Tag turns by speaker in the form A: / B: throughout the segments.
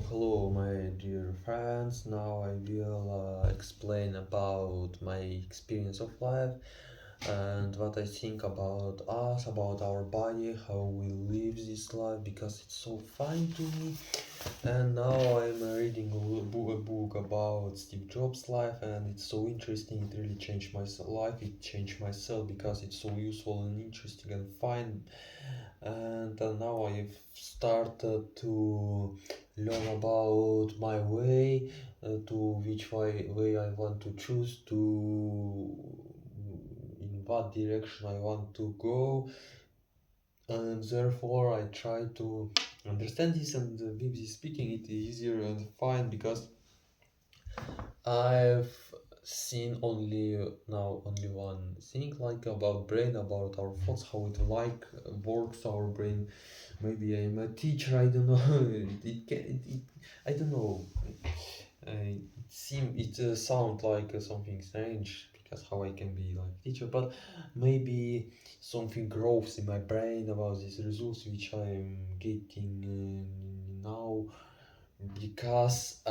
A: Hello, my dear friends. Now I will explain about my experience of life and what I think about us, about our body, how we live this life because it's so fun to me. And now I'm reading a book about Steve Jobs' life, and it's so interesting. It really changed my life. It changed myself because it's so useful and interesting and fun. And now I've started to learn about my way, to which way I want to choose, to in what direction I want to go, and therefore I try to understand this, and with this speaking it easier and fine because I've seen only one thing like about brain, about our thoughts, how it works our brain. Maybe I'm a teacher, I don't know. I don't know. It sound like something strange because how I can be like teacher, but maybe something grows in my brain about these results which I'm getting now because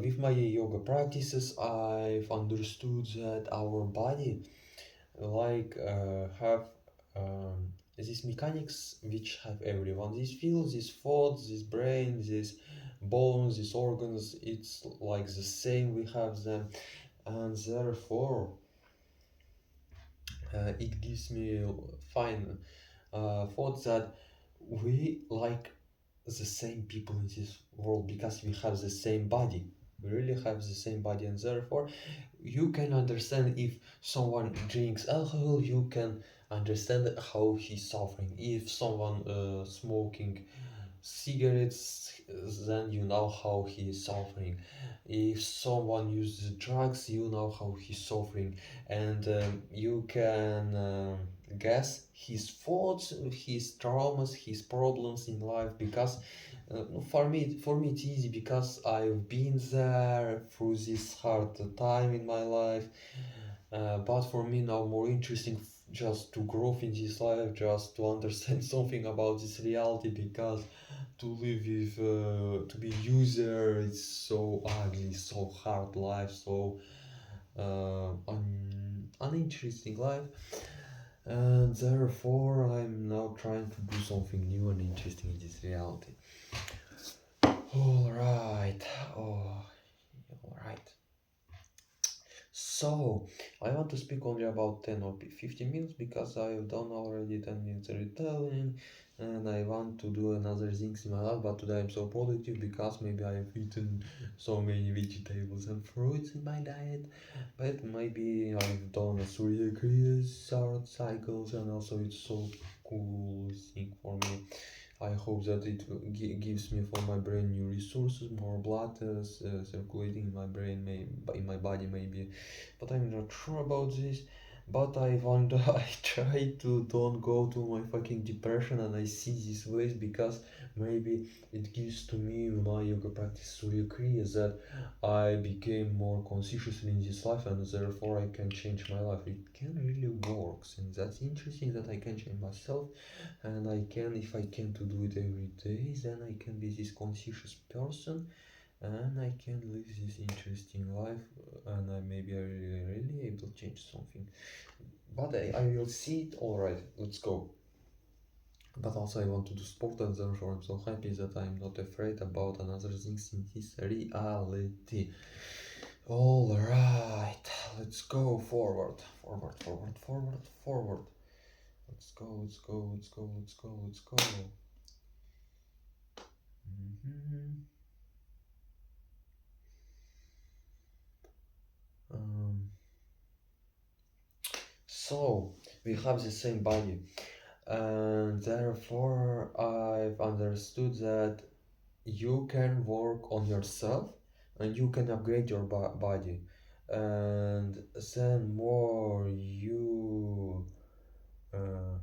A: with my yoga practices I've understood that our body have these mechanics which have everyone. These feels, these thoughts, this brain, these bones, these organs, it's like the same, we have them, and therefore it gives me fine thought that we like the same people in this world because we have the same body. We really have the same body, and therefore you can understand if someone drinks alcohol, you can understand how he's suffering. If someone smoking cigarettes, then you know how he is suffering. If someone uses drugs, you know how he's suffering, and you can guess his thoughts, his traumas, his problems in life because for me it's easy because I've been there through this hard time in my life. But for me now more interesting just to grow in this life, just to understand something about this reality because to live with to be user it's so ugly, so hard life, so uninteresting life, and therefore I'm now trying to do something new and interesting in this reality. All right. Oh, all right. So, I want to speak only about 10 or 15 minutes because I've done already 10 minutes retelling and I want to do another things in my life. But today I'm so productive because maybe I've eaten so many vegetables and fruits in my diet. But maybe I've done a Surya Kriya short cycles, and also it's so cool thing for me. I hope that it gives me for my brain new resources, more blood circulating in my brain, in my body maybe, but I'm not sure about this. But I wonder, I try to don't go to my fucking depression, and I see these ways because maybe it gives to me my yoga practice Surya Kriya that I became more conscious in this life, and therefore I can change my life. It can really works, and that's interesting that I can change myself, and I can, if I can to do it every day, then I can be this conscious person, and I can live this interesting life, and I really able to change something. But I will see it. All right, let's go. But also I want to do sport, and therefore I'm so happy that I'm not afraid about another things in this reality. All right, let's go forward, forward, forward, forward, forward. Let's go, let's go, let's go, let's go, let's go. Mhm. Um, so we have the same body, and therefore I've understood that you can work on yourself and you can upgrade your body, and then more you uh,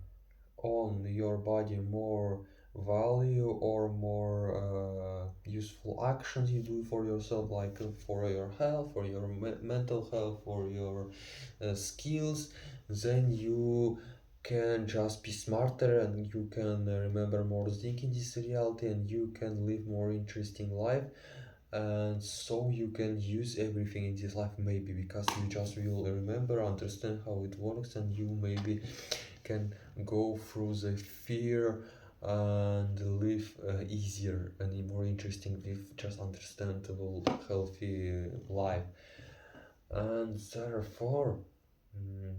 A: on your body, more value or more useful actions you do for yourself, like for your health, for your mental health, for your skills, then you can just be smarter, and you can remember more things in this reality, and you can live more interesting life, and so you can use everything in this life, maybe because you just will remember, understand how it works, and you maybe can go through the fear and live easier and more interesting with just understandable healthy life. And therefore, mm,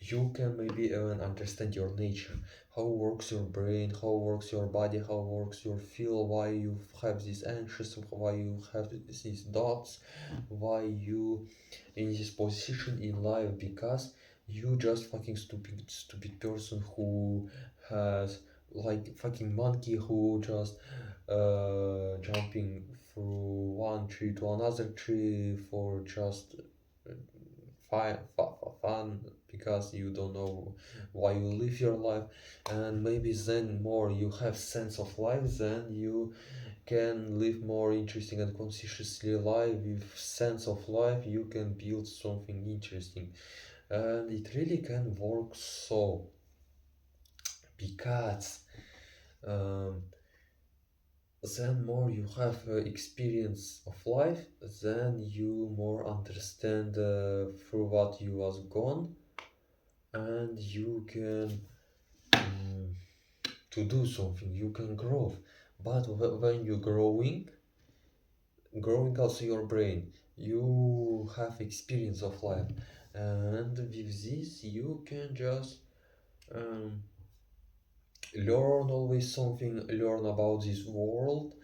A: you can maybe even understand your nature, how works your brain, how works your body, how works your feel, why you have this anxious, why you have these doubts, why you in this position in life, because you just fucking stupid person who has like fucking monkey who just jumping through one tree to another tree for just fun, because you don't know why you live your life. And maybe then more you have sense of life, then you can live more interesting and consciously life. With sense of life you can build something interesting, and it really can work. So because um, then more you have experience of life, then you more understand through what you was gone, and you can to do something, you can grow. But when you growing also your brain, you have experience of life, and with this you can just um, learn always something, learn about this world.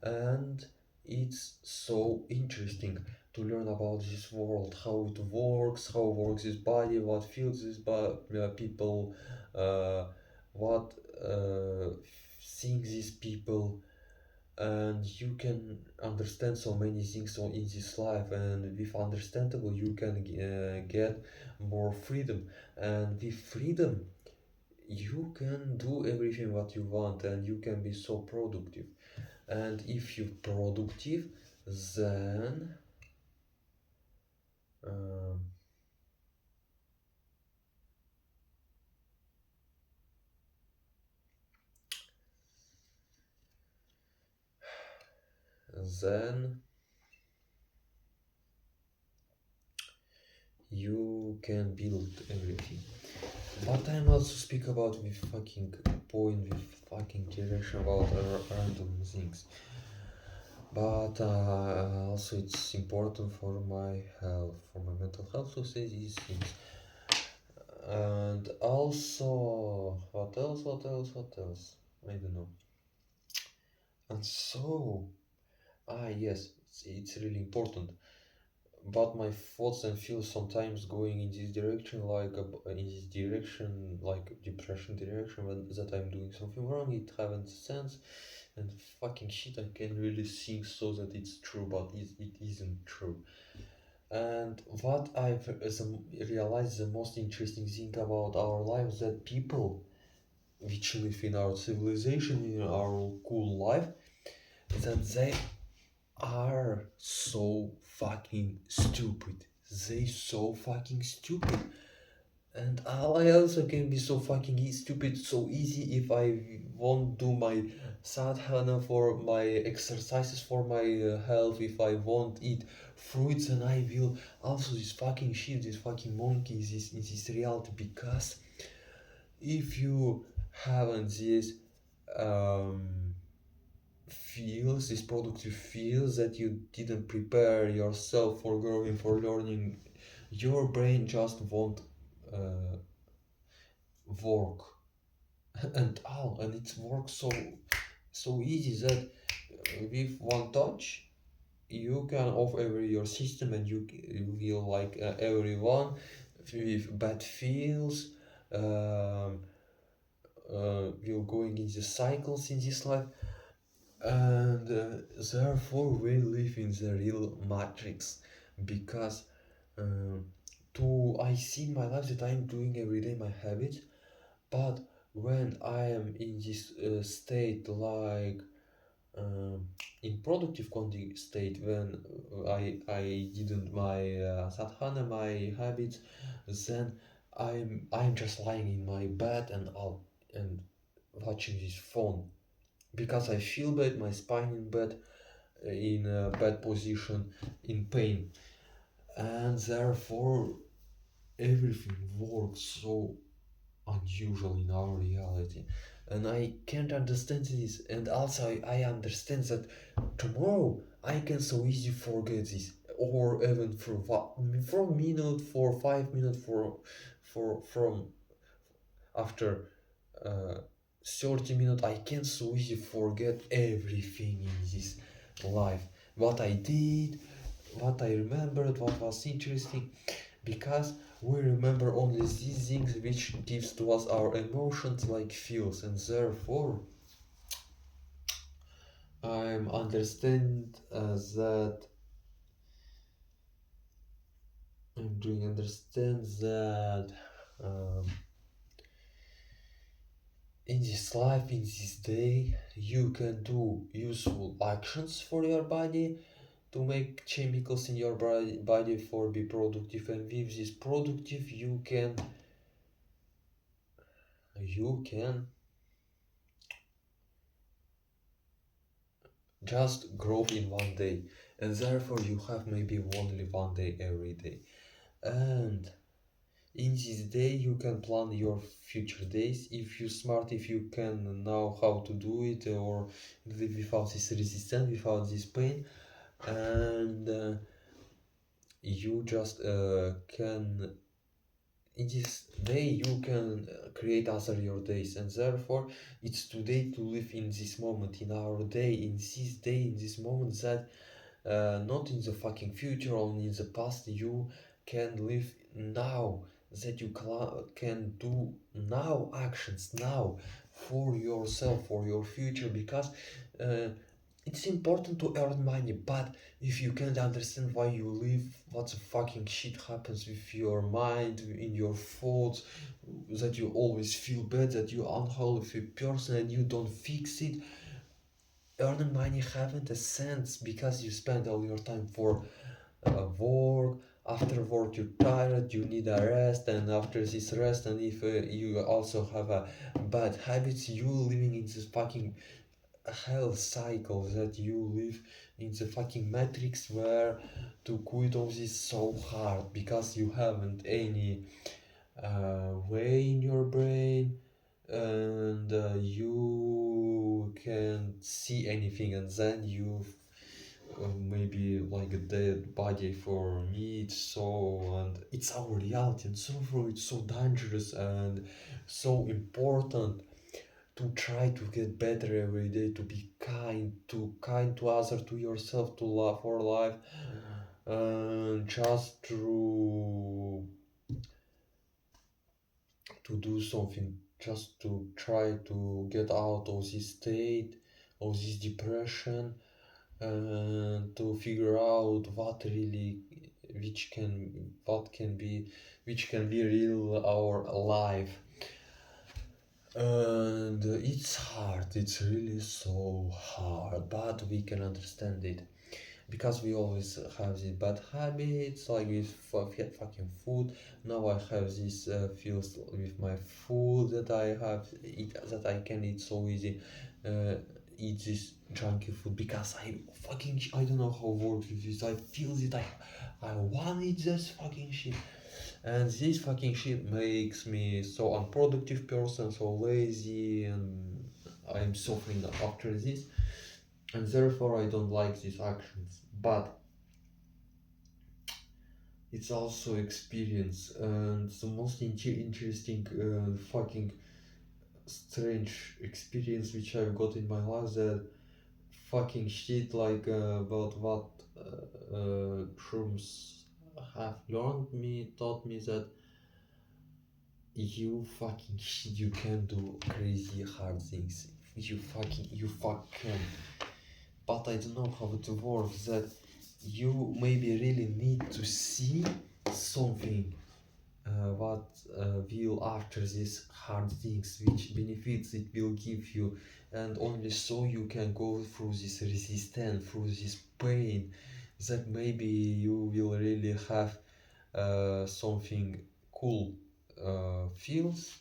A: And it's so interesting to learn about this world, how it works, how works this body, what feels this people, uh, what think these people. And you can understand so many things in this life, and with understandable you can get more freedom. And with freedom you can do everything what you want, and you can be so productive. And if you productive, then um, then you can build everything. But I'm also speak about with fucking point, with fucking direction about random things. But also it's important for my health, for my mental health, to say these things. And also, what else? What else? What else? I don't know. And so, yes, it's really important. But my thoughts and feels sometimes going in this direction, like in this direction, like depression direction, when that I'm doing something wrong, it haven't sense, and fucking shit, I can really think so that it's true, but it isn't true. And what I've realized the most interesting thing about our lives, that people which live in our civilization, in our cool life, that they are so fucking stupid. They so fucking stupid. And I also can be so fucking stupid so easy if I won't do my sadhana for my exercises for my health, if I won't eat fruits, and I will also this fucking shit, this fucking monkey is this in this reality. Because if you haven't this um feels, this productive feels that you didn't prepare yourself for growing, for learning, your brain just won't uh, work. And it works so easy that with one touch you can off every your system, and you will like everyone with bad feels, um, will going in the cycles in this life. And therefore we live in the real matrix. Because um, to I see in my life that I'm doing every day my habits. But when I am in this state, like um, in productive state, when I didn't my sadhana, my habits, then I'm just lying in my bed and watching this phone because I feel bad, my spine in bed, in a bad position, in pain, and therefore everything works so unusual in our reality. And I can't understand this. And also, I understand that tomorrow I can so easy forget this, or even for a minute, for 5 minutes, for from after 30 minutes, I can so easy forget everything in this life. What I did, what I remembered, what was interesting, because we remember only these things which gives to us our emotions like feels, and therefore I'm understand that I'm doing understand that um, in this life, in this day, you can do useful actions for your body to make chemicals in your body for be productive, and with this productive you can just grow in one day, and therefore you have maybe only one day every day. And in this day you can plan your future days if you smart, if you can know how to do it, or live without this resistance, without this pain. And you just can in this day you can create other your days, and therefore it's today to live in this moment, in our day, in this day, in this moment, that not in the fucking future or in the past. You can live now, that you can do now actions now for yourself, for your future, because uh, it's important to earn money, but if you can't understand why you live, what the fucking shit happens with your mind, in your thoughts, that you always feel bad, that you're unhealthy person and you don't fix it, earning money haven't a sense, because you spend all your time for work. After work you're tired, you need a rest, and after this rest, and if you also have a bad habits, you living in this fucking hell cycle, that you live in the fucking matrix where to quit all this so hard because you haven't any way in your brain, and you can't see anything, and then you maybe like a dead body. For me it's so, and it's our reality, and so for it's so dangerous and so important to try to get better every day, to be kind to others, to yourself, to love for life, and just to do something, just to try to get out of this state, of this depression, and to figure out what really, which can what can be, which can be real our life. And it's hard, it's really so hard, but we can understand it because we always have these bad habits, like with fucking food. Now I have this feels with my food, that I have eat, that I can eat so easy, uh, eat this junky food because I don't know how work with this. I feel that I want to eat this fucking shit, and this fucking shit makes me so unproductive person, so lazy, and I'm suffering after this, and therefore I don't like these actions. But it's also experience, and the most interesting fucking strange experience which I've got in my life, that fucking shit, like about what shrooms have learned me, taught me that you fucking shit, you can do crazy hard things. You fuck can. But I don't know how it works, that you maybe really need to see something, what will after these hard things, which benefits it will give you, and only so you can go through this resistance, through this pain, that maybe you will really have something cool feels,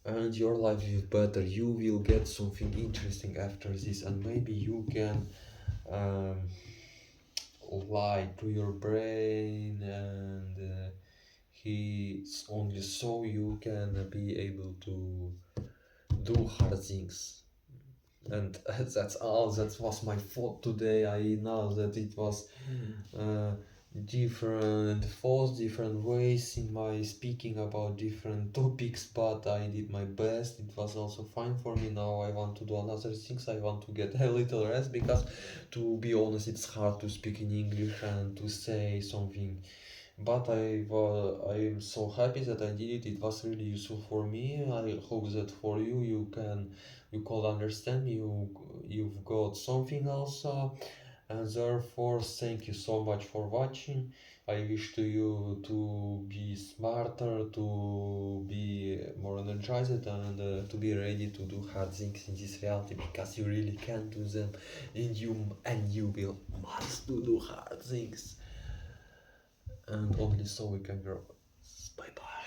A: and your life is better. You will get something interesting after this, and maybe you can um, lie to your brain, and he only so you can be able to do hard things. And that's all. That was my thought today. I know that it was uh, different thoughts, different ways in my speaking about different topics, but I did my best. It was also fine for me. Now I want to do another things. I want to get a little rest because, to be honest, it's hard to speak in English and to say something. But I am so happy that I did it. It was really useful for me. I hope that for you, you could understand me. You've got something else. And therefore, thank you so much for watching. I wish to you to be smarter, to be more energized, and to be ready to do hard things in this reality, because you really can do them, and you will must do hard things, and only so we can grow. Bye bye.